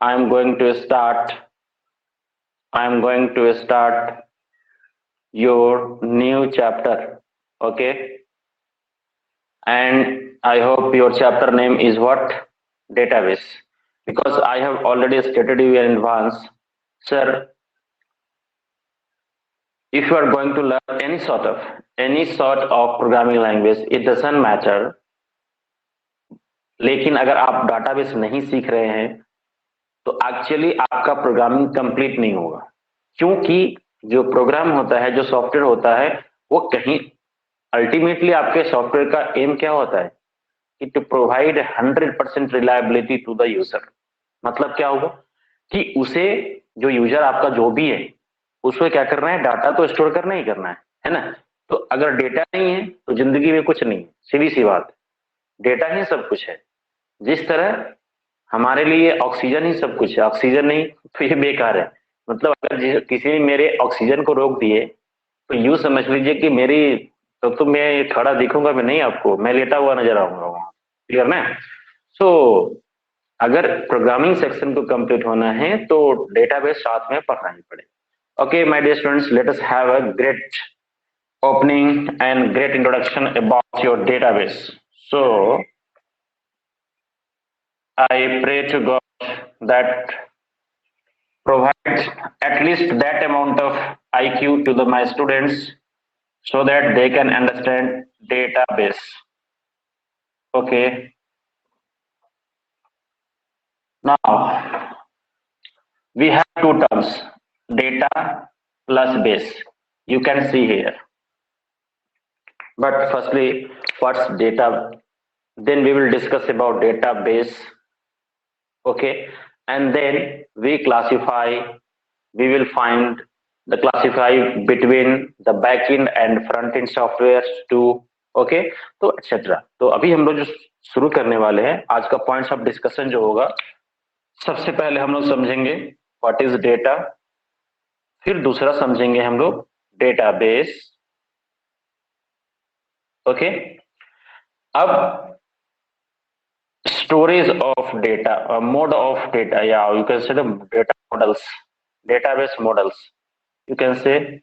I am going to start. I am going to start your new chapter. Okay, and I hope your chapter name is what? Database. Because I have already stated you in advance, sir. If you are going to learn any sort of programming language, it doesn't matter. लेकिन अगर आप database नहीं सीख रहे हैं तो actually आपका programming complete नहीं होगा, क्योंकि जो प्रोग्राम होता है, जो सॉफ्टवेयर होता है, वो कहीं अल्टीमेटली आपके सॉफ्टवेयर का एम क्या होता है कि to provide 100% reliability to the user. मतलब क्या होगा कि उसे, जो यूजर आपका जो भी है, उसको क्या करना है, डाटा तो स्टोर करना ही करना है ना। तो अगर डेटा नहीं है तो जिंदगी में कुछ नहीं, सीधी सी बात, डेटा ही सब कुछ है। जिस तरह हमारे लिए ऑक्सीजन ही सब कुछ है, ऑक्सीजन नहीं तो ये बेकार है। मतलब अगर किसी ने मेरे ऑक्सीजन को रोक दिए तो यूं समझ लीजिए कि मेरी, तो मैं खड़ा दिखूंगा मैं नहीं, आपको मैं लेटा हुआ नजर आऊंगा वहां। क्लियर ना। सो अगर प्रोग्रामिंग सेक्शन को कंप्लीट होना है तो डेटाबेस साथ में पढ़ना ही पड़ेगा। Okay my dear students, let us have a great opening and great introduction about your database. So I pray to God that provide at least that amount of IQ to my students so that they can understand database. Okay. Now we have two terms, data plus base. You can see here. But firstly, what's data? Then we will discuss about database. Okay, and then we will find the classify between the back end and front end software to okay, तो etc. तो अभी हम लोग जो शुरू करने वाले हैं, आज का पॉइंट्स ऑफ डिस्कशन जो होगा, सबसे पहले हम लोग समझेंगे व्हाट इज डेटा, फिर दूसरा समझेंगे हम लोग डेटाबेस। ओके, अब storage of data, mode of data, yeah, you can say the data models, database models, you can say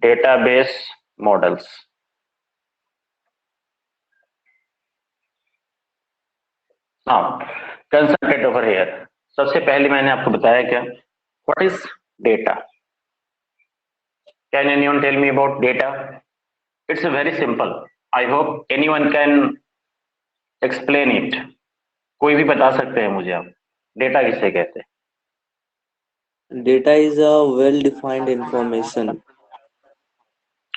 database models. Now concentrate over here. सबसे पहले मैंने आपको बताया क्या, what is data? Can anyone tell me about data? It's very simple. I hope anyone can explain it. कोई भी बता सकते हैं मुझे आप डेटा किसे कहते हैं? Data is a well-defined information.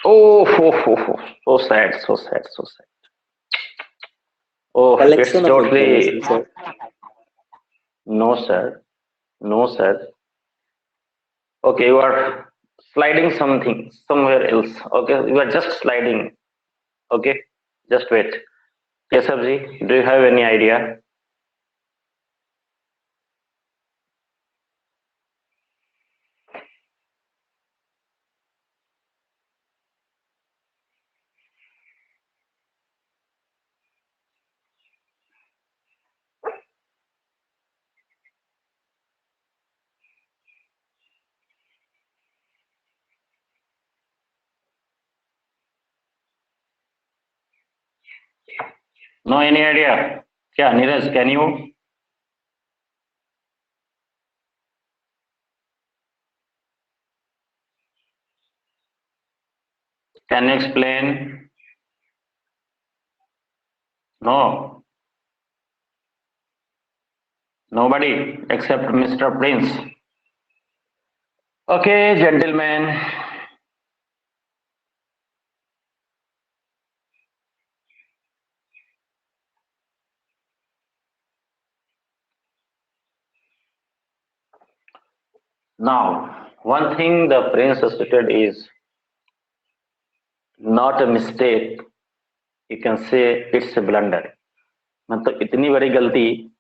Oh, so sad, so sad, so sad. Oh, it's Collection of information, totally sir. no, sir. No, sir. Okay, you are sliding something somewhere else. Okay, you are just sliding. Okay, just wait. Keshav ji, do you have any idea? No, any idea? Yeah, Neeraj, can you? Can you explain? No. Nobody except Mr. Prince. Okay, gentlemen. Now, one thing the Prince stated is not a mistake. You can say it's a blunder. मतलब इतनी बड़ी गलती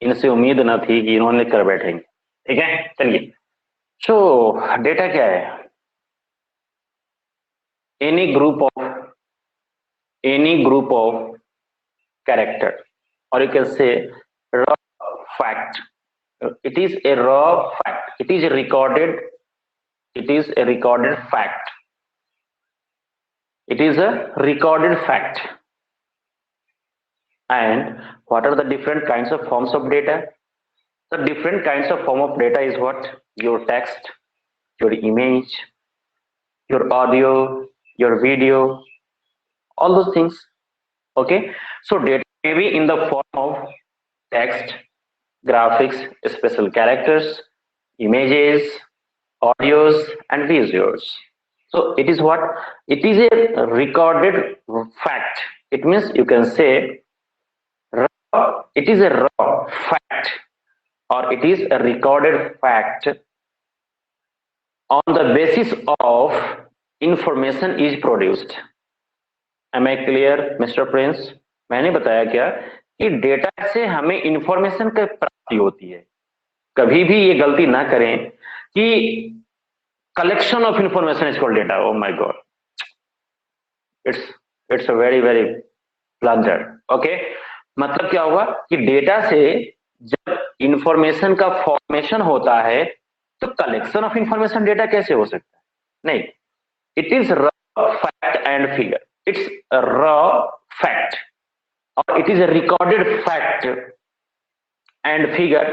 इनसे उम्मीद न थी कि इन्होंने कर बैठेंगे। ठीक है, चलिए। सो डेटा क्या है? एनी ग्रुप ऑफ कैरेक्टर, और यू कैन से raw fact, It is a raw fact. It is a recorded fact. It is a recorded fact. And what are the different kinds of forms of data? The different kinds of form of data is what? Your text, your image, your audio, your video, all those things. Okay, so data may be in the form of text, graphics, special characters, images, audios, and visuals. So it is what? It is a recorded fact. It means you can say raw, it is a raw fact, or it is a recorded fact on the basis of information is produced. Am I clear, Mr. Prince? मैंने बताया क्या कि data से हमें information की प्राप्ति होती है. कभी भी ये गलती ना करें कि collection of information is called data. O my God, it's a very very blunder. Okay, मतलब क्या हुआ कि डेटा से जब इंफॉर्मेशन का फॉर्मेशन होता है तो कलेक्शन ऑफ इंफॉर्मेशन डेटा कैसे हो सकता है? नहीं, it is raw fact and figure. It's a raw fact or it is a recorded fact and figure.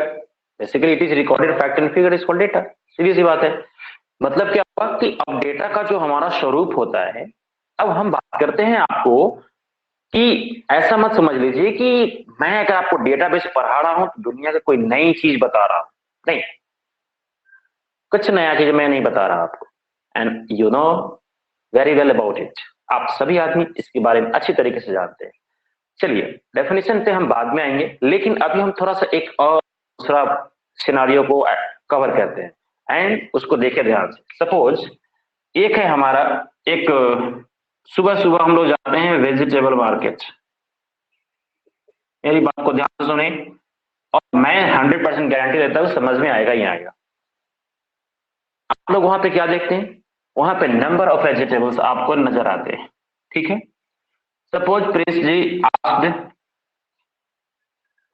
Basically it is recorded fact and figure is called data. सीधी सी बात है. मतलब क्या हुआ कि अब डेटा का जो हमारा स्वरूप होता है, अब हम बात करते हैं आपको कि ऐसा मत समझ लीजिए कि मैं अगर आपको डेटाबेस पढ़ा रहा हूं तो दुनिया का कोई नई चीज बता रहा हूं. नहीं, कुछ नया चीज मैं नहीं बता रहा आपको. And you know very well about it. आप सभी आदमी इसके बारे में अच्छी तरीके से जानते हैं. चलिए, डेफिनेशन पे हम बाद में आएंगे, लेकिन अभी हम थोड़ा सा एक और दूसरा सिनारियो को कवर करते हैं एंड उसको देखें ध्यान से. सपोज एक है हमारा, एक सुबह सुबह हम लोग जाते हैं वेजिटेबल मार्केट. मेरी बात को ध्यान से सुने और मैं 100% गारंटी देता हूं समझ में आएगा ही आएगा. आप लोग वहां पे क्या देखते हैं? वहां पे नंबर ऑफ वेजिटेबल्स आपको नजर आते हैं. ठीक है, suppose Prince ji asked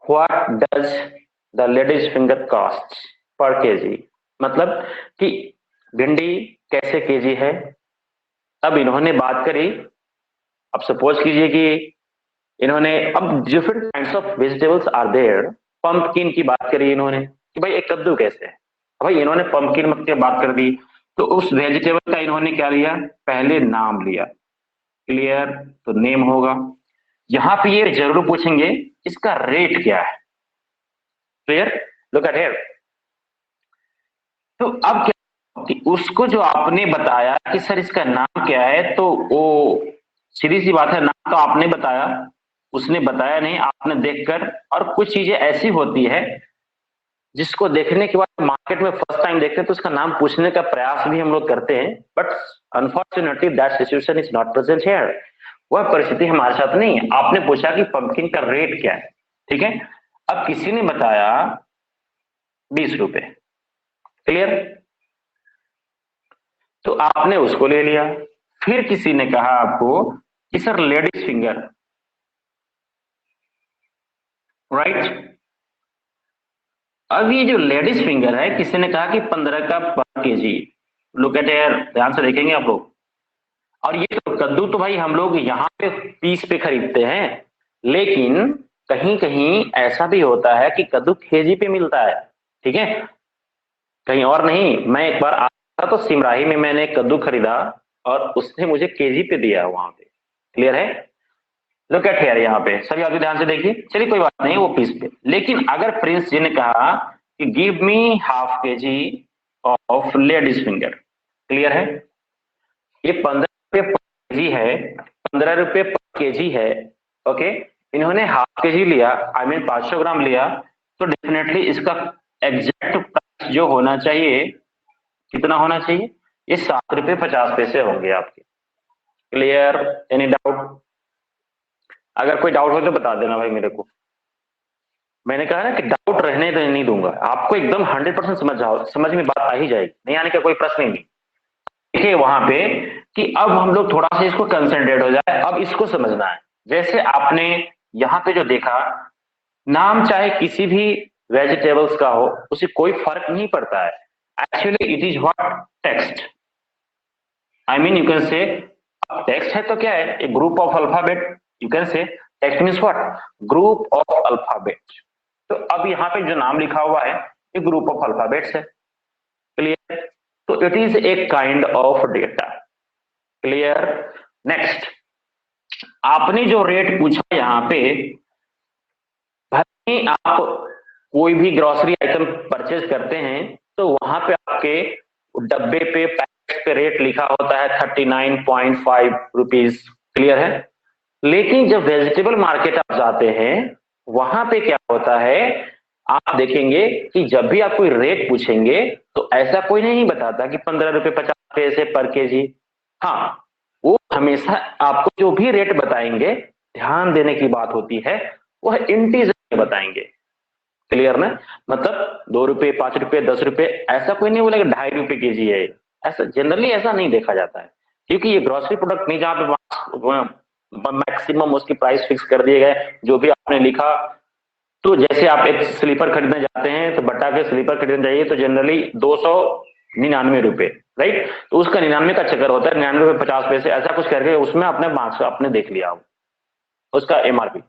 what does the ladies finger cost per KG. मतलब कि भिंडी कैसे केजी है. अब इन्होंने बात करी, अब सपोज कीजिए कि इन्होंने, अब different kinds of vegetables are there. Pumpkin की बात करी इन्होंने कि भाई एक कद्दू कैसे है. भाई इन्होंने पंपकिन मत के बात कर दी, तो उस वेजिटेबल का इन्होंने क्या लिया? पहले नाम लिया. क्लियर? तो नेम होगा. यहां पे ये जरूर पूछेंगे इसका रेट क्या है. क्लियर? Look at here. तो अब क्या कि उसको जो आपने बताया कि सर इसका नाम क्या है, तो वो सीधी सी बात है, नाम तो आपने बताया, उसने बताया नहीं, आपने देखकर. और कुछ चीजें ऐसी होती है जिसको देखने के बाद मार्केट में फर्स्ट टाइम देखते हैं तो उसका नाम पूछने का प्रयास भी हम लोग करते हैं, but unfortunately that situation is not present here. वह परिस्थिति हमारे साथ नहीं है. आपने पूछा कि पंपकिन का रेट क्या है. ठीक है, अब किसी ने बताया 20 रुपए. क्लियर? तो आपने उसको ले लिया. फिर किसी ने कहा आपको कि सर लेडीज फिंगर, राइट. अब ये जो लेडीज फिंगर है, किसी ने कहा कि 15 का पर केजी. लुक एट हियर, ध्यान से देखेंगे आप लोग. और ये तो कद्दू तो भाई हम लोग यहाँ पे पीस पे खरीदते हैं, लेकिन कहीं कहीं ऐसा भी होता है कि कद्दू केजी पे मिलता है. ठीक है, कहीं और नहीं. मैं एक बार आया तो सिमराही में मैंने कद्दू खरीदा और उसने मुझे केजी पे दिया वहां पे. क्लियर है? Look at here. यहाँ पे सभी आदमी ध्यान से देखिए. चलिए कोई बात नहीं, वो पीस पे. लेकिन अगर प्रिंस जी ने कहा कि give me half KG of ladies finger. Clear है? ये 15 रुपए पर केजी है, 15 रुपए पर केजी है. ओके, इन्होंने हाफ केजी लिया, आई मीन 500 ग्राम लिया, तो डेफिनेटली इसका एग्जैक्ट प्राइस जो होना चाहिए, कितना होना चाहिए? ये 7 रुपए 50 पैसे होंगे आपके. क्लियर? Any doubt? अगर कोई डाउट हो तो बता देना भाई मेरे को. मैंने कहा ना कि डाउट रहने तो नहीं दूंगा आपको. एकदम 100% समझ में बात आ ही जाएगी. नहीं आने का कोई प्रश्न ही नहीं. देखिए वहां पे कि अब हम लोग थोड़ा सा इसको कंसंट्रेट हो जाए. अब इसको समझना है. जैसे आपने यहाँ पे जो देखा, नाम चाहे किसी भी वेजिटेबल्स का हो, उसे कोई फर्क नहीं पड़ता है। Actually it is what text, I mean you can say text है तो क्या है, a group of alphabet, you can say text means what, group of alphabet. तो अब यहाँ पे जो नाम लिखा हुआ है ये ग्रुप ऑफ अल्फाबेट्स है, क्लियर। तो it is a kind of data, clear. Next, आपने जो रेट पूछा यहाँ पे, भाई आप कोई भी ग्रोसरी आइटम परचेज करते हैं तो वहां पे आपके डब्बे पे पैकेट पे रेट लिखा होता है 39.5 रुपीज, क्लियर है। लेकिन जब वेजिटेबल मार्केट आप जाते हैं वहां पे क्या होता है, आप देखेंगे कि जब भी आप कोई रेट पूछेंगे तो ऐसा कोई नहीं बताता कि 15 रुपए 50 पैसे पर केजी। हाँ, वो हमेशा आपको जो भी रेट बताएंगे, ध्यान देने की बात होती है, वह इंटीजर में बताएंगे, क्लियर ना। मतलब 2 रुपए 5 रुपए 10 रुपए ऐसा कोई नहीं बोलेगा 2.5 रुपए केजी है, ऐसा जनरली ऐसा नहीं देखा जाता है, क्योंकि ये ग्रोसरी प्रोडक्ट नहीं जहाँ पे मैक्सिमम उसकी प्राइस फिक्स कर दिए गए, जो भी आपने लिखा। तो जैसे आप एक स्लीपर खरीदने जाते हैं तो बट्टा के स्लीपर खरीदने जाइए तो जनरली 299 रुपए, राइट। तो उसका 99 का चक्कर होता है, 99 रुपए 50 पैसे ऐसा कुछ करके उसमें अपने मार्क्स आपने देख लिया उसका एमआरपी।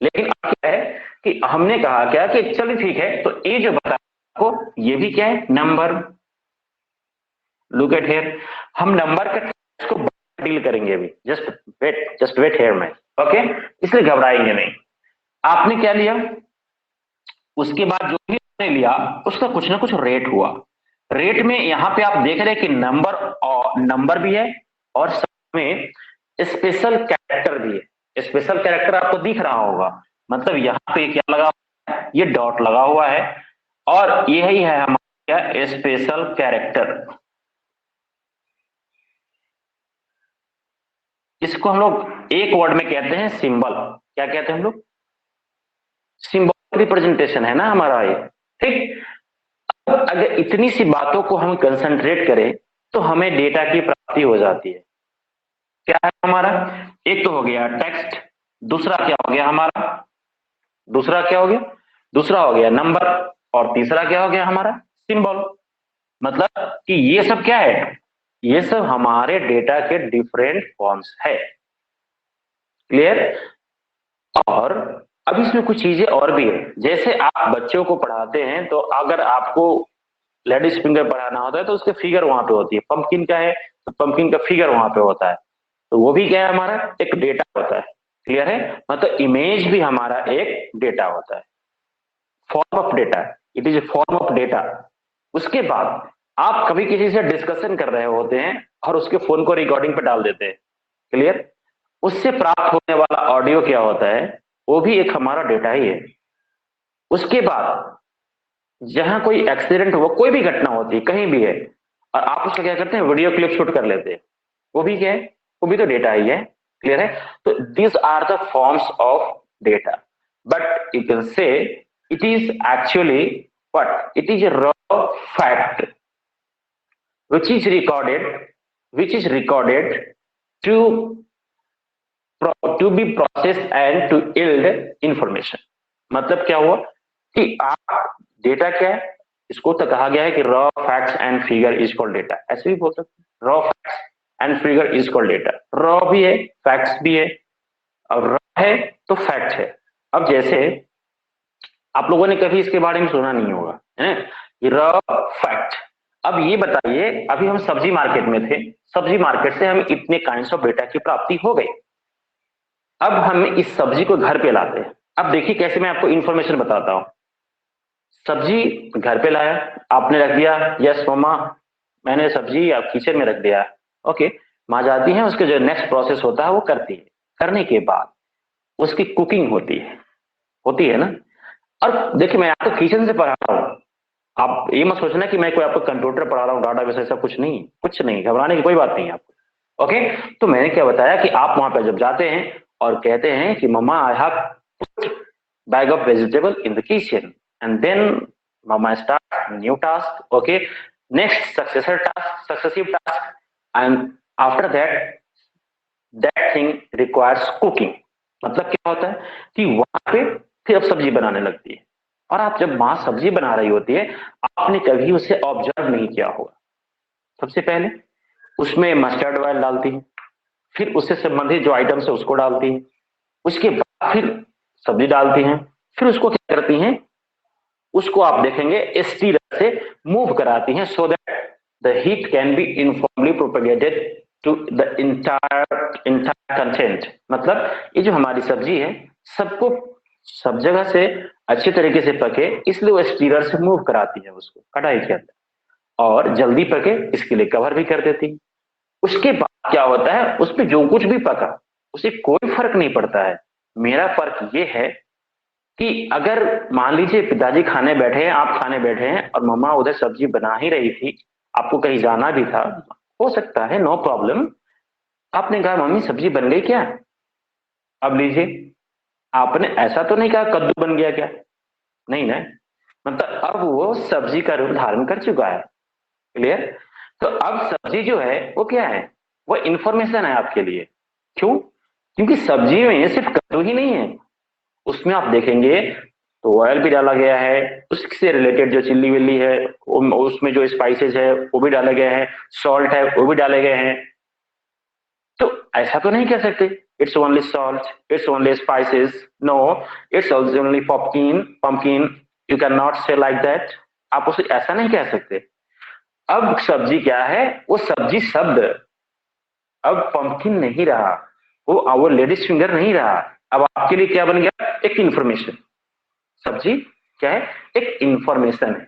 लेकिन अब क्या है कि हमने कहा क्या कि चलिए ठीक है, तो ये जो बताया आपको ये भी क्या है, नंबर। लुक एट हियर, हम नंबर का इसको डील करेंगे अभी, जस्ट वेट हियर में, ओके। इसलिए घबराएंगे नहीं। आपने क्या लिया, उसके बाद जो भी आपने लिया उसका कुछ ना कुछ रेट हुआ। रेट में यहां पे आप देख रहे हैं कि नंबर भी है और साथ में स्पेशल कैरेक्टर भी है। स्पेशल कैरेक्टर आपको दिख रहा होगा, मतलब यहां पे क्या लगा हुआ है, ये डॉट लगा हुआ है और यही है हमारा क्या, स्पेशल कैरेक्टर। इसको हम लोग एक वर्ड में कहते हैं सिंबल। क्या कहते हैं हम लोग, सिंबल रिप्रेजेंटेशन है ना हमारा ये, ठीक। अगर इतनी सी बातों को हम कंसंट्रेट करें तो हमें डेटा की प्राप्ति हो जाती है। क्या है हमारा, एक तो हो गया टेक्स्ट, दूसरा क्या हो गया हमारा, दूसरा हो गया नंबर, और तीसरा क्या हो गया हमारा, सिंबल। मतलब कि ये सब क्या है, ये सब हमारे डेटा के डिफरेंट फॉर्म्स है, क्लियर। और अब इसमें कुछ चीजें और भी है, जैसे आप बच्चों को पढ़ाते हैं तो अगर आपको लेडीज फिंगर पढ़ाना होता है तो उसके फिगर वहां पे होती है, पंपकिन का है तो पंपकिन का फिगर वहां पे होता है, तो वो भी क्या है हमारा, एक डेटा होता है, क्लियर है। मतलब इमेज भी हमारा एक डेटा होता है, form of data, it is A form of data. उसके बाद आप कभी किसी से डिस्कशन कर रहे होते हैं और उसके फोन को रिकॉर्डिंग पे डाल देते हैं, क्लियर। उससे प्राप्त होने वाला ऑडियो क्या होता है, वो भी एक हमारा डेटा ही है। उसके बाद जहां कोई एक्सीडेंट हुआ, कोई भी घटना होती है कहीं भी है, और आप उसका क्या करते हैं, वीडियो क्लिप शूट कर लेते हैं, वो भी क्या है, वो भी तो डेटा ही है, क्लियर है। तो this are the forms of data, but you can say it is actually what, it is raw fact which is recorded to be processed and to yield information। मतलब क्या हुआ कि आप डेटा क्या है, इसको तो कहा गया है कि raw facts and figure is called data, ऐसे भी बोल सकते हैं, raw facts and figure is called data. Raw भी है, फैक्ट्स भी है, और रॉ है तो फैक्ट है। अब जैसे आप लोगों ने कभी इसके बारे में सुना नहीं होगा, है रॉ फैक्ट। अब ये बताइए, अभी हम सब्जी मार्केट में थे, सब्जी मार्केट से हमें इतने काइंड्स ऑफ डेटा की प्राप्ति हो गई। अब हम इस सब्जी को घर पे लाते हैं। अब देखिए कैसे मैं आपको इंफॉर्मेशन बताता हूं। सब्जी घर पे लाया, आपने रख दिया, यस मम्मा मैंने सब्जी किचन में रख दिया, ओके। माँ जाती है, उसके जो नेक्स्ट प्रोसेस होता है वो करती है, करने के बाद उसकी कुकिंग होती है ना। और देखिए मैं आपको किचन से पढ़ा रहा हूँ, आप ये मत सोचना कि मैं कोई आपको कंप्यूटर पढ़ा रहा हूँ, डाटाबेस, ऐसा कुछ नहीं, घबराने की कोई बात नहीं है आपको, ओके। तो मैंने क्या बताया कि आप वहां पर जब जाते हैं और कहते हैं कि mamma I have put bag of vegetable in the kitchen, and then mamma start new task, okay, next successive task, and after that thing requires cooking. मतलब क्या होता है कि वहां पे फिर अब सब्जी बनाने लगती है, और आप जब माँ सब्जी बना रही होती है, आपने कभी उसे ऑब्जर्व नहीं किया होगा। सबसे पहले उसमें मस्टर्ड ऑयल डालती है, फिर उससे संबंधित जो आइटम्स है उसको डालती है, उसके बाद फिर सब्जी डालती हैं, फिर उसको क्या करती हैं, उसको आप देखेंगे स्टीरर से मूव कराती हैं, so that the heat can be uniformly propagated to the entire content. मतलब ये जो हमारी सब्जी है सबको सब जगह से अच्छी तरीके से पके, इसलिए वो स्टीरर से मूव कराती है उसको कढ़ाई के अंदर, और जल्दी पके इसके लिए कवर भी कर देती है। उसके बाद क्या होता है, उसमें जो कुछ भी पका उसे कोई फर्क नहीं पड़ता है। मेरा फर्क ये है कि अगर मान लीजिए पिताजी खाने बैठे हैं, आप खाने बैठे हैं और मम्मा उधर सब्जी बना ही रही थी, आपको कहीं जाना भी था, हो सकता है, नो प्रॉब्लम, आपने कहा मम्मी सब्जी बन गई क्या, अब लीजिए। आपने ऐसा तो नहीं कहा कद्दू बन गया क्या, नहीं ना, मतलब अब वो सब्जी का रूप धारण कर चुका है। क्लियर? तो अब सब्जी जो है वो क्या है, वो इंफॉर्मेशन है आपके लिए। क्यों? क्योंकि सब्जी में सिर्फ कद्दू ही नहीं है, उसमें आप देखेंगे तो ऑयल भी डाला गया है, उससे रिलेटेड जो चिल्ली विल्ली है, उसमें जो स्पाइसेस है वो भी डाले गए हैं, सॉल्ट है वो भी डाले गए हैं। तो ऐसा तो नहीं कह सकते it's only salt, it's only spices, no, it's only pumpkin, you can not say like that. आप उसे ऐसा नहीं कह सकते। अब सब्जी क्या है, वो सब्जी शब्द अब पंपकिन नहीं रहा, वो लेडीज फिंगर नहीं रहा, अब आपके लिए क्या बन गया, एक इंफॉर्मेशन। सब्जी क्या है, एक इंफॉर्मेशन है।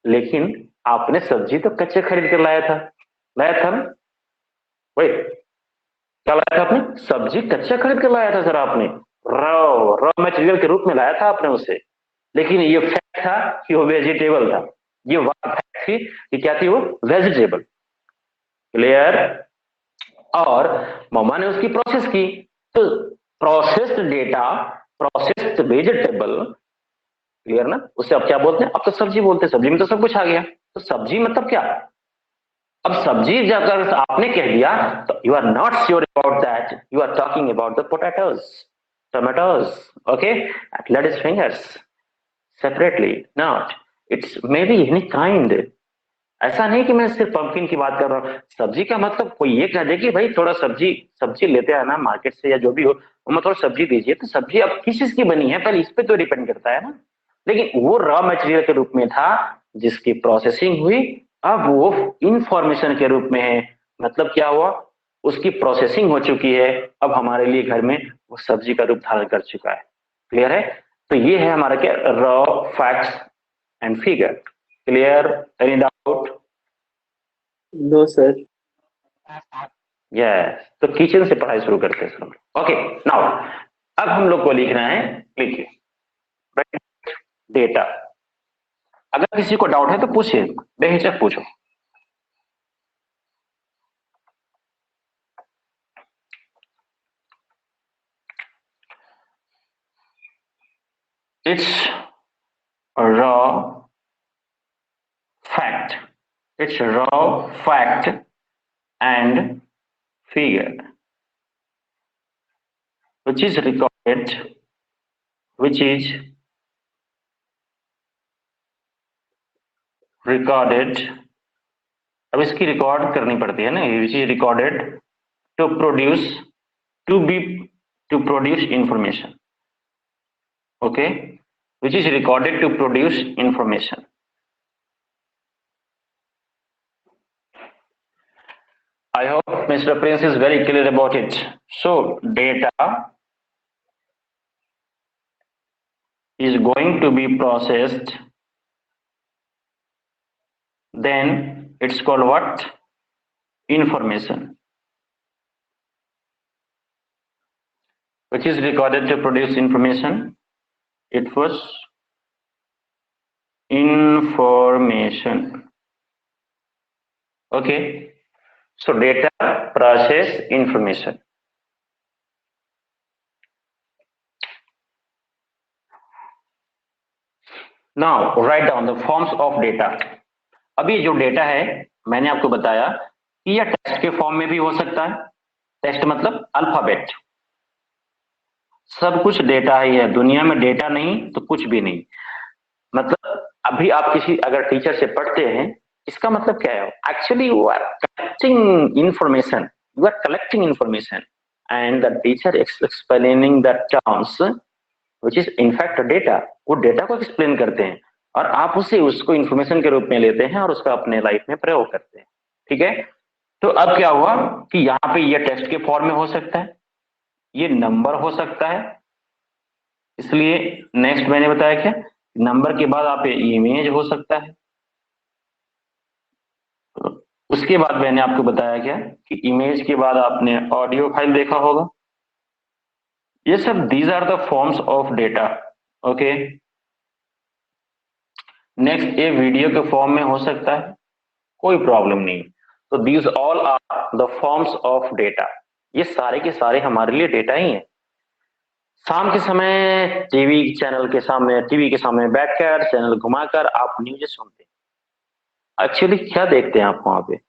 लेकिन आपने सब्जी तो कच्चे खरीद कर लाया था ना, वही क्या लाया था आपने, सब्जी कच्चा खरीद कर लाया था सर, आपने रॉ रॉ मटेरियल के रूप में लाया था आपने उसे। लेकिन ये फैक्ट था कि वो वेजिटेबल था, ये बात फैक्ट थी कि क्या थी, वो वेजिटेबल। क्लियर? और मम्मा ने उसकी प्रोसेस की, तो processed data, processed vegetable, clear ना, उसे अब क्या बोलते हैं, अब तो सब्जी बोलते हैं, सब्जी में तो सब कुछ आ गया। तो सब्जी मतलब क्या, अब सब्जी जब अगर आपने कह दिया तो you are not sure about that, you are talking about the potatoes, tomatoes, okay, ladies fingers separately, not it's maybe any kind. ऐसा नहीं कि मैं सिर्फ पंपकिन की बात कर रहा हूँ। सब्जी का मतलब कोई ये कह दे कि भाई थोड़ा सब्जी सब्जी लेते हैं ना मार्केट से या जो भी हो, मैं थोड़ा सब्जी दीजिए, तो सब्जी अब किस चीज की बनी है पहले इस पे तो डिपेंड करता है ना। लेकिन वो रॉ मटेरियल के रूप में था जिसकी प्रोसेसिंग हुई, अब वो इंफॉर्मेशन के रूप में है। मतलब क्या हुआ, उसकी प्रोसेसिंग हो चुकी है, अब हमारे लिए घर में वो सब्जी का रूप धारण कर चुका है। क्लियर है? तो ये है हमारा क्या, raw facts and figure. Clear? Any doubt? No, sir. Yes, तो किचन से पढ़ाई शुरू करते हैं। ओके, नाउ अब हम लोग को लिखना है, लिखिए डेटा। अगर किसी को डाउट है तो पूछिए, बेहिचक पूछो। It's raw fact, it's raw fact and figure which is recorded, which is recorded, अब इसकी रिकॉर्ड करनी पड़ती है ना, which is recorded to produce, to be, to produce information, okay, which is recorded to produce information. I hope Mr. Prince is very clear about it. So data is going to be processed, then it's called what? Information, which is recorded to produce information. It was information. Okay. So data, process, information. Now write down the forms of data. अभी जो data है मैंने आपको बताया कि यह text के form में भी हो सकता है। टेक्स्ट मतलब अल्फाबेट, सब कुछ डेटा ही है दुनिया में, डेटा नहीं तो कुछ भी नहीं। मतलब अभी आप किसी अगर टीचर से पढ़ते हैं, इसका मतलब क्या है? Actually you are collecting information, you are collecting information and the teacher explaining the terms which is in fact data. वो डेटा को एक्सप्लेन करते हैं और आप उसे उसको इंफॉर्मेशन के रूप में लेते हैं और उसका अपने लाइफ में प्रयोग करते हैं। ठीक है, तो अब क्या हुआ कि यहाँ पे ये टेक्स्ट के फॉर्म में हो सकता है, ये नंबर हो सकता है, इसलिए नेक्स्ट मैंने बताया क्या, नंबर के बाद आप इमेज हो सकता है। उसके बाद मैंने आपको बताया क्या कि इमेज के बाद आपने ऑडियो फाइल देखा होगा। ये सब these are the forms of data. Okay, next ये वीडियो के फॉर्म में हो सकता है, कोई प्रॉब्लम नहीं। तो these all are the forms of data. ये सारे के सारे हमारे लिए डेटा ही है। शाम के समय टीवी चैनल के सामने, टीवी के सामने बैठकर चैनल घुमाकर आप न्यूज सुनते हैं। एक्चुअली क्या देखते हैं आप वहां पे?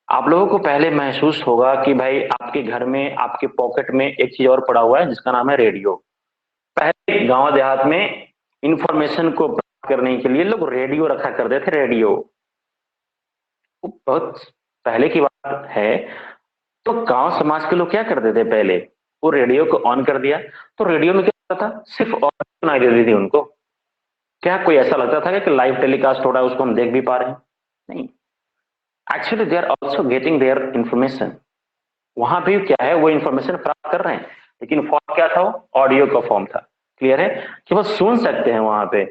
आप लोगों को पहले महसूस होगा कि भाई आपके घर में, आपके पॉकेट में एक चीज और पड़ा हुआ है जिसका नाम है रेडियो। पहले गांव देहात में इंफॉर्मेशन को प्राप्त करने के लिए लोग रेडियो रखा करते थे। रेडियो बहुत पहले की बात है। तो गांव समाज के लोग क्या करते थे पहले, वो रेडियो को ऑन कर दिया तो रेडियो में क्या होता था, सिर्फ ऑडियो सुनाई देती थी उनको। क्या कोई ऐसा लगता था कि लाइव टेलीकास्ट हो रहा है, उसको हम देख भी पा रहे हैं? नहीं, actually they are also getting their information. वहां भी क्या है, वो इंफॉर्मेशन प्राप्त कर रहे हैं, लेकिन फॉर्म क्या था? वो ऑडियो का फॉर्म था। क्लियर है कि वो सुन सकते हैं वहां पे।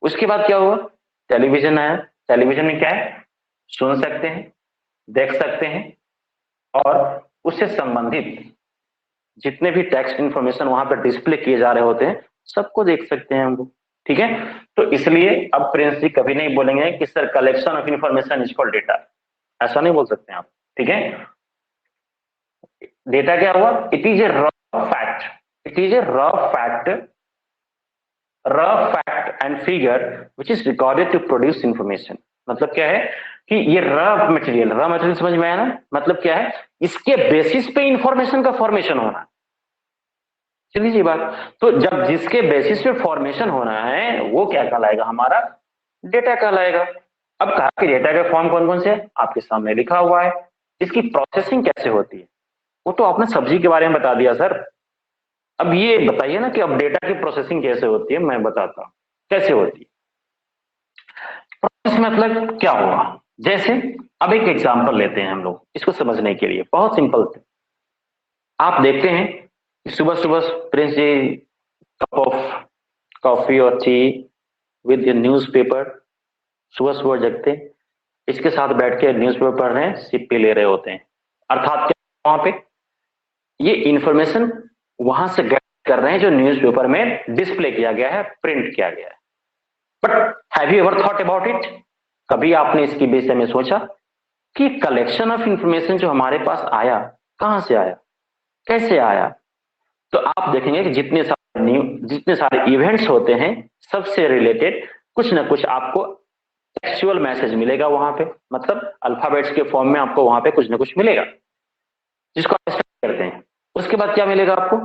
उसके बाद क्या हुआ? टेलीविजन आया। टेलीविजन में क्या है, सुन सकते हैं, देख सकते हैं और उससे संबंधित जितने भी टेक्स्ट इंफॉर्मेशन वहां पर डिस्प्ले किए जा रहे होते हैं सबको देख सकते हैं हम लोग। ठीक है, तो इसलिए अब प्रिंस जी कभी नहीं बोलेंगे कि sir collection of information is called data, ऐसा नहीं बोल सकते आप। ठीक है, डेटा क्या हुआ? It is a raw fact, it is a raw fact and figure which is recorded to produce information. मतलब क्या है कि ये रॉ मटेरियल समझ में आया ना? मतलब क्या है, इसके बेसिस पे इंफॉर्मेशन का फॉर्मेशन होना। चलिए जी बात, तो जब जिसके बेसिस पे फॉर्मेशन होना है वो क्या कहलाएगा? हमारा डेटा कहलाएगा। अब कहा कि डेटा के फॉर्म कौन कौन से आपके सामने लिखा हुआ है, इसकी प्रोसेसिंग कैसे होती है वो तो आपने सब्जी के बारे में बता दिया सर। अब ये बताइए ना कि अब डेटा की प्रोसेसिंग कैसे होती है, मैं बताता हूं कैसे होती है। प्रोसेस मतलब क्या हुआ, जैसे अब एक एग्जांपल लेते हैं हम लोग इसको समझने के लिए, बहुत सिंपल। आप देखते हैं कि सुबह सुबह Prince ji cup of coffee और टी विद न्यूज़पेपर, सुबह सुबह जगते इसके साथ बैठ के न्यूज़पेपर पढ़ रहे हैं, सिप्पी ले रहे होते हैं। अर्थात क्या वहां पे ये इंफॉर्मेशन वहां से गेट कर रहे हैं जो न्यूज़पेपर में डिस्प्ले किया गया है, प्रिंट किया गया है। But have you ever thought about it? कभी आपने इसके विषय में सोचा कि कलेक्शन ऑफ इंफॉर्मेशन जो हमारे पास आया कहां से आया, कैसे आया? तो आप देखेंगे कि जितने सारे इवेंट्स होते हैं सबसे रिलेटेड कुछ ना कुछ आपको टेक्सचुअल मैसेज मिलेगा वहां पे, मतलब अल्फाबेट्स के फॉर्म में आपको वहां पे कुछ ना कुछ मिलेगा जिसको आप स्टडी करते हैं। उसके बाद क्या मिलेगा आपको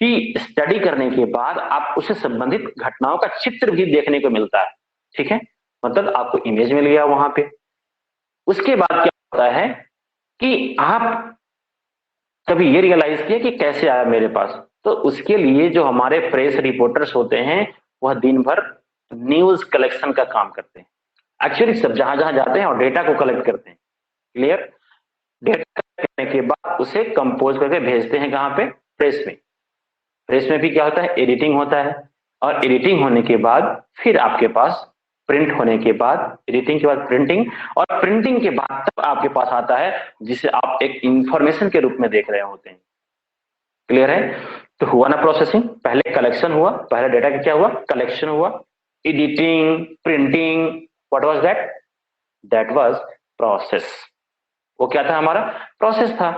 कि स्टडी करने के बाद आप उससे संबंधित घटनाओं का चित्र भी देखने को मिलता है। ठीक है, मतलब आपको इमेज मिल गया वहां पे। उसके बाद क्या होता है कि आप कभी ये रियलाइज किया कि कैसे आया मेरे पास? तो उसके लिए जो हमारे प्रेस रिपोर्टर्स होते हैं वह दिन भर न्यूज कलेक्शन का काम करते हैं। एक्चुअली सब जहां जहां जाते हैं और डेटा को कलेक्ट करते हैं। क्लियर? डेटा करने के बाद उसे कंपोज करके भेजते हैं कहां पे? प्रेस में। प्रेस में भी क्या होता है? एडिटिंग होता है और एडिटिंग होने के बाद फिर आपके पास प्रिंट होने के बाद, एडिटिंग के बाद प्रिंटिंग, और प्रिंटिंग के बाद तब आपके पास आता है जिसे आप एक इंफॉर्मेशन के रूप में देख रहे होते हैं। क्लियर है? तो हुआ ना प्रोसेसिंग, पहले कलेक्शन हुआ, पहले डेटा का क्या हुआ? कलेक्शन हुआ, editing, printing, what was that? That was process. वो क्या था? हमारा प्रोसेस था।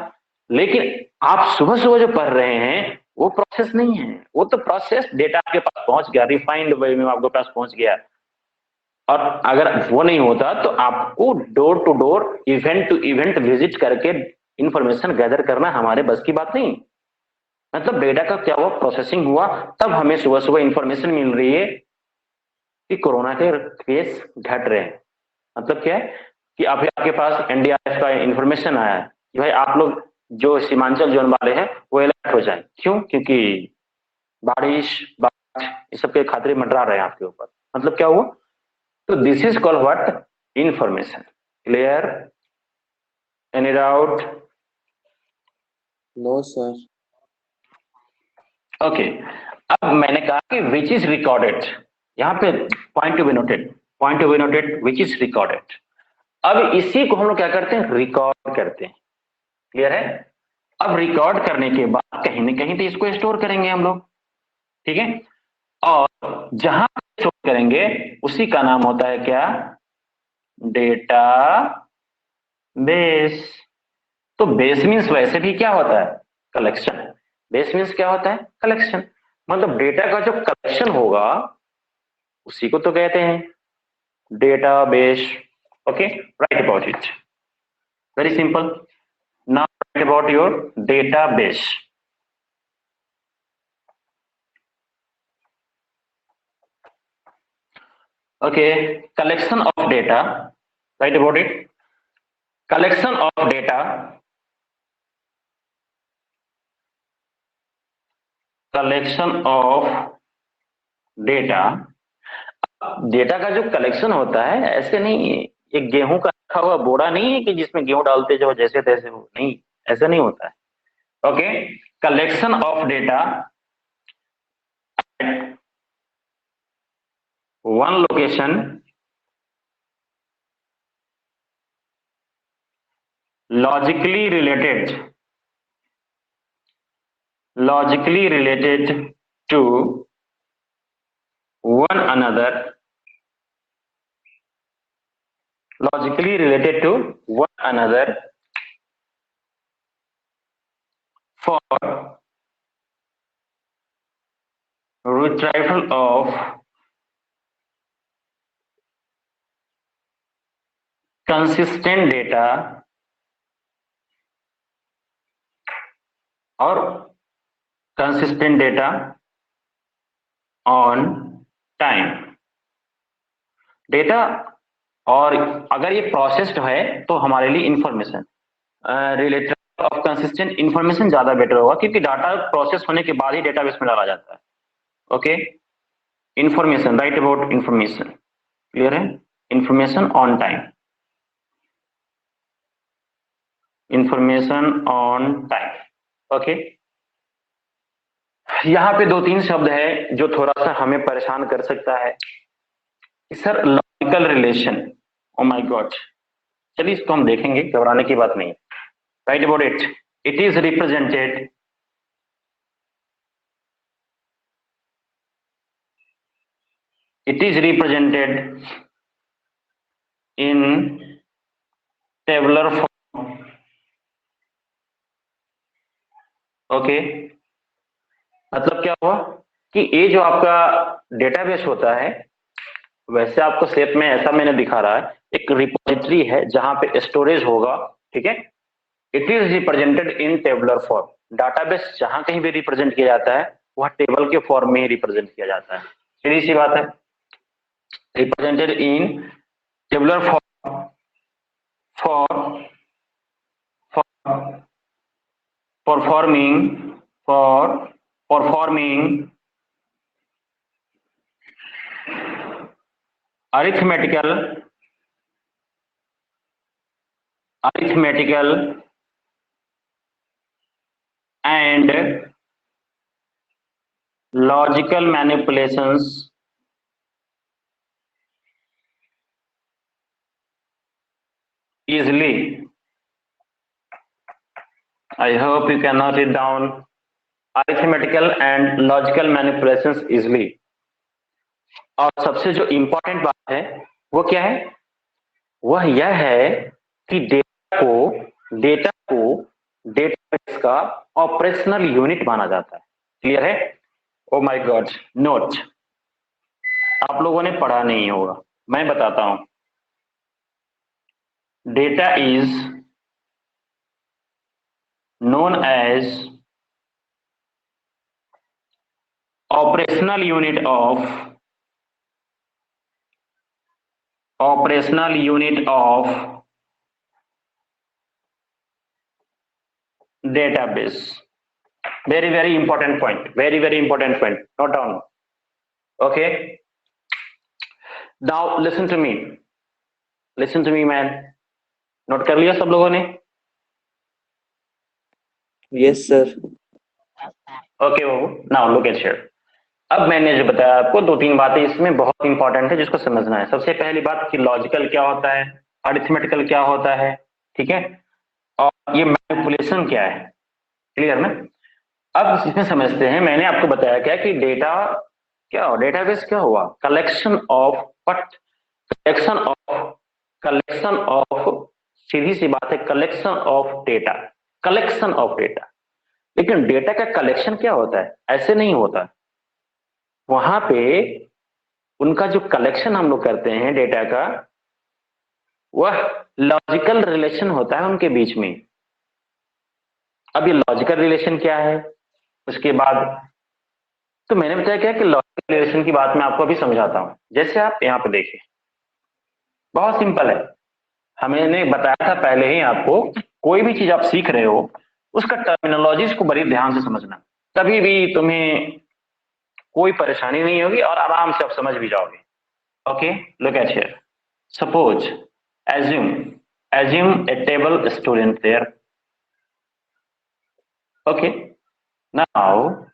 लेकिन आप सुबह सुबह जो पढ़ रहे हैं वो प्रोसेस नहीं है, वो तो प्रोसेस डेटा आपके पास पहुंच गया, रिफाइंड वे में आपके पास पहुंच गया। और अगर वो नहीं होता तो आपको door to door, event to event visit करके इंफॉर्मेशन गैदर करना हमारे बस की बात नहीं। मतलब डेटा का क्या हुआ? प्रोसेसिंग हुआ, तब हमें सुबह सुबह इंफॉर्मेशन मिल रही है कि कोरोना के केस घट रहे हैं। मतलब क्या है कि अभी आपके पास एनडीआरएफ का इंफॉर्मेशन आया है कि भाई आप लोग जो सीमांचल जोन वाले हैं वो अलर्ट हो जाए। क्यों? क्योंकि बारिश बाढ़ इस सब के खतरे मंडरा रहे हैं आपके ऊपर। मतलब क्या हुआ? तो this is called what? Information. Clear? Any doubt? No sir. Okay. अब मैंने कहा कि विच इज रिकॉर्डेड, यहाँ पे point to be noted, point to be noted, which is recorded. अब इसी को हम लोग क्या करते हैं? रिकॉर्ड करते हैं। क्लियर है? अब रिकॉर्ड करने के बाद कहीं ना कहीं तो इसको स्टोर करेंगे हम लोग, ठीक है? और जहां स्टोर करेंगे उसी का नाम होता है क्या? Data base. तो बेस मीन्स वैसे भी क्या होता है? कलेक्शन। बेस मीन्स क्या होता है? कलेक्शन। मतलब डेटा का जो कलेक्शन होगा उसी को तो कहते हैं data base. Okay, right about it. Very simple. Now right about your data base. Okay, collection of data. Write about it. Collection of data. Collection of data. Data का जो कलेक्शन होता है ऐसे नहीं, एक गेहूं का रखा हुआ बोरा नहीं है कि जिसमें गेहूं डालते जाओ जैसे तैसे हो, नहीं, ऐसा नहीं होता है। Okay, collection of data eight one location logically related to one another, logically related to one another for retrieval of consistent data or consistent data on time। Data और अगर ये प्रोसेस्ड है तो हमारे लिए information related of consistent information ज्यादा better होगा, क्योंकि डाटा प्रोसेस होने के बाद ही डेटाबेस में डाला जाता है। Okay, information, right about information. Clear है? Information on time, information on time. Okay, यहाँ पे दो तीन शब्द है जो थोड़ा सा हमें परेशान कर सकता है। Sir logical relation, O my God, चलिए इसको हम देखेंगे, घबराने की बात नहीं है। Right about it, it is represented in tabular form। Okay, मतलब क्या हुआ कि ये जो आपका डेटाबेस होता है वैसे आपको शेप में ऐसा मैंने दिखा रहा है, एक रिपोजिटरी है जहां पे स्टोरेज होगा, ठीक है? It is represented in tabular form. Database जहां कहीं भी रिप्रेजेंट किया जाता है वह टेबल के फॉर्म में ही रिप्रेजेंट किया जाता है। सीधी सी बात है, represented in tabular form for performing arithmetical and logical manipulations easily। I hope you can note it down, arithmetical and logical manipulations easily। और सबसे जो इंपॉर्टेंट बात है वो क्या है? वह यह है कि डेटाबेस का ऑपरेशनल यूनिट माना जाता है। क्लियर है? ओ माय गॉड, नोट, आप लोगों ने पढ़ा नहीं होगा, मैं बताता हूं। Data is known as operational unit of operational unit of database. Very important point, very important point, note down. Okay, now listen to me man. Note कर लिया सब लोगों ने? Yes sir. Okay Babu, now look at here. अब मैंने जो बताया आपको दो तीन बातें इसमें बहुत इंपॉर्टेंट है जिसको समझना है। सबसे पहली बात कि लॉजिकल क्या होता है, अरिथमेटिकल क्या होता है, ठीक है, और ये मैनिपुलेशन क्या है, क्लियर ना? अब इसमें समझते हैं। मैंने आपको बताया क्या कि डेटा क्या हो, डेटाबेस क्या हुआ, collection of what, collection of सीधी सी बात है, collection of data, collection of data. लेकिन डेटा का कलेक्शन क्या होता है, ऐसे नहीं होता। वहां पे उनका जो कलेक्शन हम लोग करते हैं डेटा का, वह लॉजिकल रिलेशन होता है उनके बीच में। अब ये लॉजिकल रिलेशन क्या है, उसके बाद तो मैंने बताया क्या कि लॉजिकल रिलेशन की बात मैं आपको अभी समझाता हूं। जैसे आप यहाँ पे देखिए, बहुत सिंपल है। हमने बताया था पहले ही आपको, कोई भी चीज आप सीख रहे हो उसका टर्मिनोलॉजीज को बड़ी ध्यान से समझना, तभी भी तुम्हें कोई परेशानी नहीं होगी और आराम से आप समझ भी जाओगे। Okay, look at here. Suppose, assume a table student there. Okay, now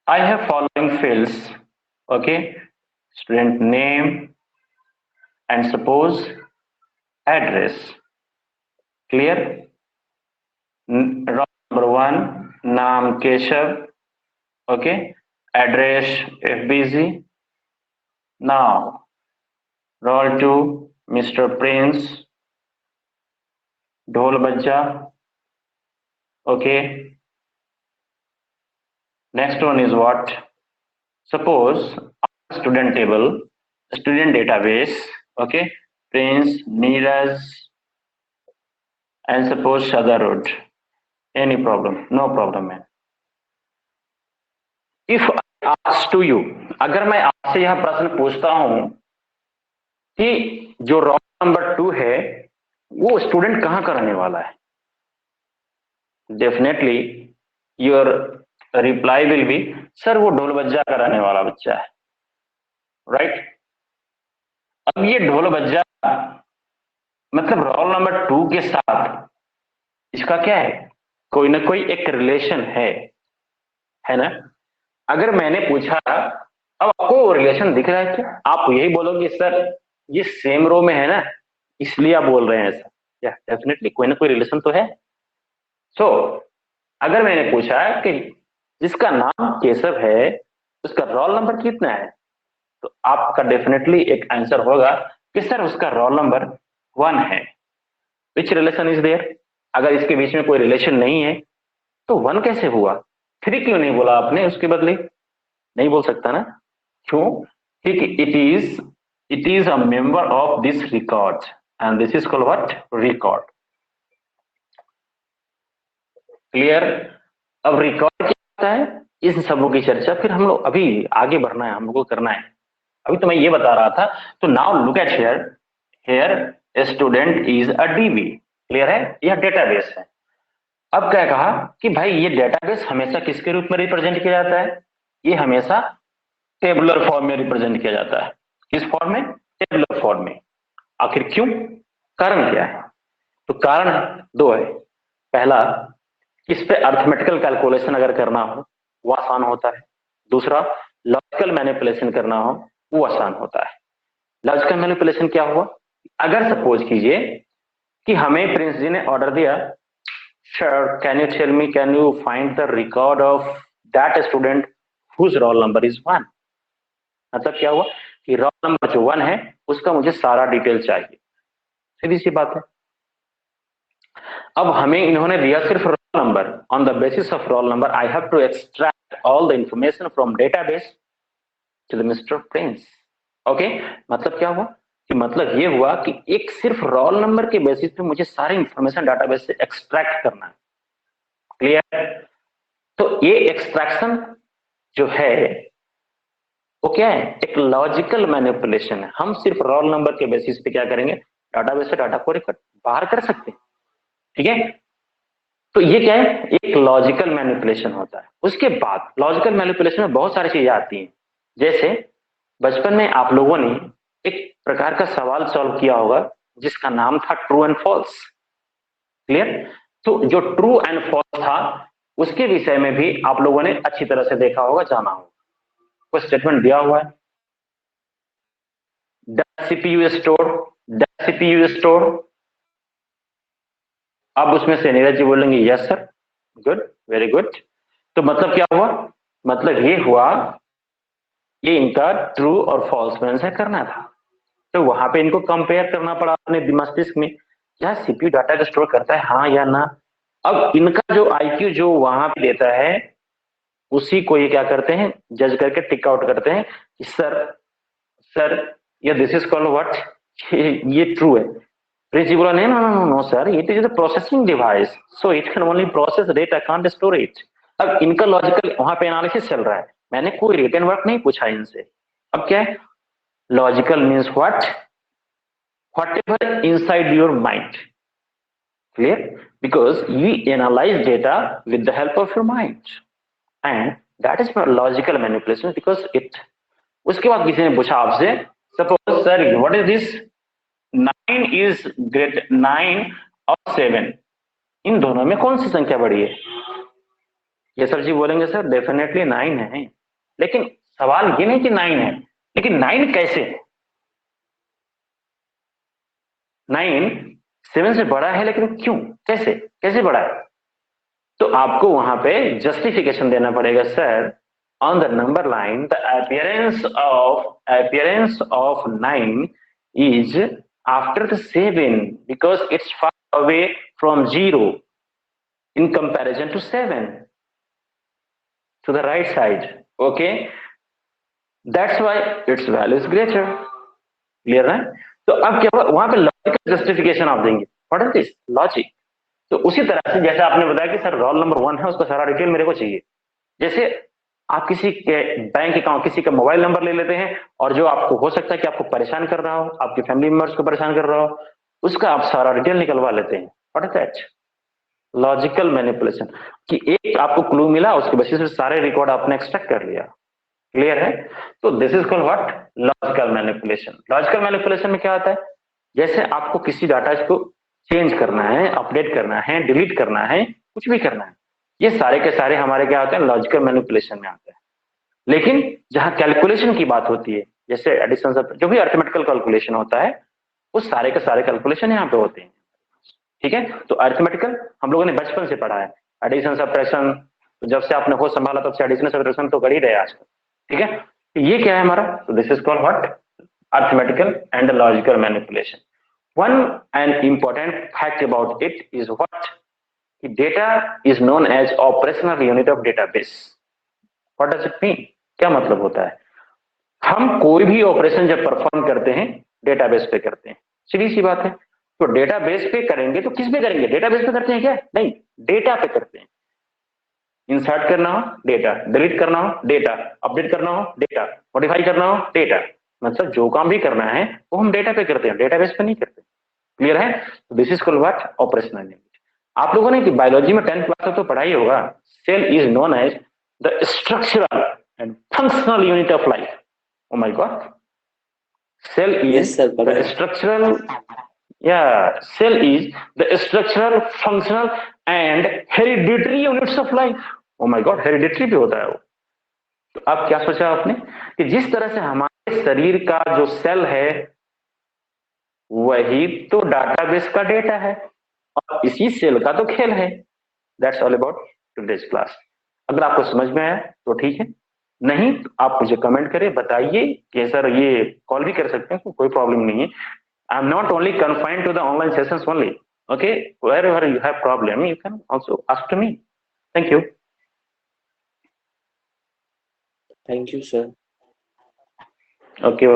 I have following fields. Okay, student name and suppose address. Clear? Row number 1, naam Keshav. Okay, address FBZ. Now roll 2, Mr. Prince, ढोल बज्जा. Okay, next one is what? Suppose student table, student database. Okay, Prince, Neeraj, and suppose Shadarud. Any problem? No problem, man. If I ask to you, अगर मैं आपसे यह प्रश्न पूछता हूं कि जो रोल नंबर 2 है वो स्टूडेंट कहां का रहने वाला है, definitely your reply will be, sir वो ढोल बज्जा का रहने वाला बच्चा है, राइट? अब ये ढोल बज्जा मतलब रोल नंबर 2 के साथ इसका क्या है, कोई ना कोई एक रिलेशन है ना? अगर मैंने पूछा, अब आपको रिलेशन दिख रहा है क्या? आप यही बोलोगे सर ये सेम रो में है ना, इसलिए आप बोल रहे हैं ऐसा। या डेफिनेटली कोई ना कोई रिलेशन तो है। सो अगर मैंने पूछा कि जिसका नाम केशव है उसका रोल नंबर कितना है, तो आपका डेफिनेटली एक आंसर होगा कि सर उसका रोल नंबर 1 है। विच रिलेशन इज देयर? अगर इसके बीच में कोई रिलेशन नहीं है तो 1 कैसे हुआ? 3 क्यों नहीं बोला आपने उसके बदले? नहीं बोल सकता ना, क्यों? ठीक, it is a member of this record and this is called what? Record. Clear? अब रिकॉर्ड क्या होता है, इस सबों की चर्चा फिर हम लोग अभी आगे बढ़ना है, हम लोग को करना है। अभी तो मैं ये बता रहा था। तो now look at here student is a dB. Clear है? यह डेटाबेस है। अब क्या कहा कि भाई ये डेटाबेस हमेशा किसके रूप में रिप्रेजेंट किया जाता है? ये हमेशा टेबुलर फॉर्म में रिप्रेजेंट किया जाता है। किस फॉर्म में? टेबुलर फॉर्म में। आखिर क्यों? कारण क्या है? तो कारण 2 है। पहला, इस पे अर्थमेटिकल कैलकुलेशन अगर करना हो वो आसान होता है। दूसरा, लॉजिकल मैनिपुलेशन करना हो वो आसान होता है। लॉजिकल मैनिपुलेशन क्या हुआ? अगर सपोज कीजिए कि हमें प्रिंस जी ने ऑर्डर दिया, sir can you tell me, can you find the record of that student whose roll number is 1। मतलब क्या हुआ कि रोल नंबर जो 1 है उसका मुझे सारा डिटेल चाहिए। सीधी सी बात है। अब हमें इन्होंने दिया सिर्फ roll number. On the basis of roll number I have to extract all the information from database to the mister Prince. Okay, मतलब क्या हुआ कि मतलब ये हुआ कि एक सिर्फ रोल नंबर के बेसिस पे मुझे सारी इंफॉर्मेशन डेटाबेस से एक्सट्रैक्ट करना है। क्लियर? तो ये एक्सट्रैक्शन जो है वो क्या है, एक लॉजिकल मैनिपुलेशन है। हम सिर्फ रोल नंबर के बेसिस पे क्या करेंगे, डाटाबेस से डाटा को बाहर कर सकते हैं, ठीक है। तो ये क्या है, एक लॉजिकल मैनिपुलेशन होता है। उसके बाद लॉजिकल मैनिपुलेशन में बहुत सारी चीजें आती हैं, जैसे बचपन में आप लोगों ने एक प्रकार का सवाल सॉल्व किया होगा जिसका नाम था ट्रू एंड फॉल्स, क्लियर। तो जो ट्रू एंड फॉल्स था उसके विषय में भी आप लोगों ने अच्छी तरह से देखा होगा, जाना होगा। कोई स्टेटमेंट दिया हुआ है, does CPU store, does CPU store. अब उसमें से नीरज जी बोलेंगे yes sir, good, very good. तो मतलब क्या हुआ, मतलब ये हुआ, ये इनका ट्रू और फॉल्स में आंसर करना था। तो वहां पे इनको कंपेयर करना पड़ा अपने मस्तिष्क में, क्या सीपीयू डाटा को स्टोर करता है, हाँ या ना। अब इनका जो आईक्यू जो वहां पे देता है उसी को ये क्या करते हैं, जज करके टिक आउट करते हैं कि सर, सर ये दिस इज कॉल्ड व्हाट, ये ट्रू है। प्रिंस जी बोला नहीं, no no no sir, it is a processing device, so it can only process data, can't store it. अब इनका लॉजिकल वहां पे एनालिसिस चल रहा है, मैंने कोई रिटन वर्क नहीं पूछा इनसे। अब क्या है, logical means what, whatever inside your mind, clear, because you analyze data with the help of your mind, and that is not logical manipulation because it। उसके बाद किसी ने पूछा आपसे, suppose sir what is this, 9 is great, 9 और 7, इन दोनों में कौन सी संख्या बड़ी है। ये सर जी बोलेंगे सर डेफिनेटली 9 है, लेकिन सवाल ये नहीं कि 9 है, लेकिन 9 कैसे, 9 7 से बड़ा है, लेकिन क्यों, कैसे, कैसे बड़ा है। तो आपको वहां पे जस्टिफिकेशन देना पड़ेगा, sir on the number line the appearance of 9 is after the 7 because it's far away from 0 in comparison to 7 to the right side, okay, that's why its value is greater, clear है। तो अब क्या हुआ, वहां पे logical justification आप देंगे, what is this logic. तो उसी तरह से जैसे आपने बताया कि सर रोल नंबर 1 है, उसका सारा डिटेल मेरे को चाहिए। जैसे आप किसी के बैंक अकाउंट, किसी का मोबाइल नंबर ले लेते हैं, और जो आपको हो सकता है कि आपको परेशान कर रहा हो, आपके फैमिली मेंबर्स को परेशान कर रहा हो, उसका आप सारा डिटेल निकलवा लेते हैं, what is that, logical manipulation. कि एक आपको क्लू मिला, उसके बेसिस पे सारे रिकॉर्ड आपने एक्सट्रैक्ट कर लिया, क्लियर है। तो this is called what, logical manipulation. Logical manipulation में क्या होता है, जैसे आपको किसी डाटा को चेंज करना है, अपडेट करना है, डिलीट करना है, कुछ भी करना है, ये सारे के सारे हमारे क्या होते हैं, लॉजिकल मैनिपुलेशन में आते हैं। लेकिन जहां कैलकुलेशन की बात होती है, जैसे एडिशन, जो भी अर्थमेटिकल कैलकुलेशन होता है, वो सारे के सारे कैलकुलेशन यहाँ पे होते हैं, ठीक है। तो अर्थमेटिकल हम लोगों ने बचपन से पढ़ा है, एडिशन सब्ट्रैक्शन, जब से आपने होश संभाला तब से एडिशन सब्ट्रैक्शन तो कर ही रहे आजकल, ठीक है। तो ये क्या है हमारा, तो this is called what, arithmetical and logical manipulation. One and important fact about it is what, data is known as operational unit of database. What does it mean? क्या मतलब होता है, हम कोई भी ऑपरेशन जब परफॉर्म करते हैं डेटाबेस पे करते हैं, सीधी सी बात है। तो डेटाबेस पे करेंगे तो किस पे करेंगे, डेटाबेस पे करते हैं क्या, नहीं, डेटा पे करते हैं। इंसर्ट करना हो डेटा, डिलीट करना हो डेटा, अपडेट करना हो डेटा, मॉडिफाई करना हो डेटा, मतलब जो काम भी करना है वो हम डेटा पे करते हैं, डेटाबेस पे नहीं करते, क्लियर है। This is called what, operational unit. आप लोगों ने कि बायोलॉजी में 10th क्लास तक तो पढ़ा ही होगा, cell is known as the structural and functional unit of life. Oh my God, cell is the structural, yeah, cell is the structural, functional and hereditary units of life. Oh my God, hereditary भी होता है वो। तो अब क्या सोचा आपने कि जिस तरह से हमारे शरीर का जो सेल है वही तो डाटाबेस का डेटा है, और इसी सेल का तो खेल है। That's all about today's class. अगर आपको समझ में आया तो ठीक है, नहीं तो आप मुझे कमेंट करें, बताइए कि सर ये कॉल भी कर सकते हैं, कोई प्रॉब्लम नहीं है। I'm not only confined to the online sessions only. Okay, wherever you have problem, you can also ask to me. Thank you. Thank you, sir. Okay.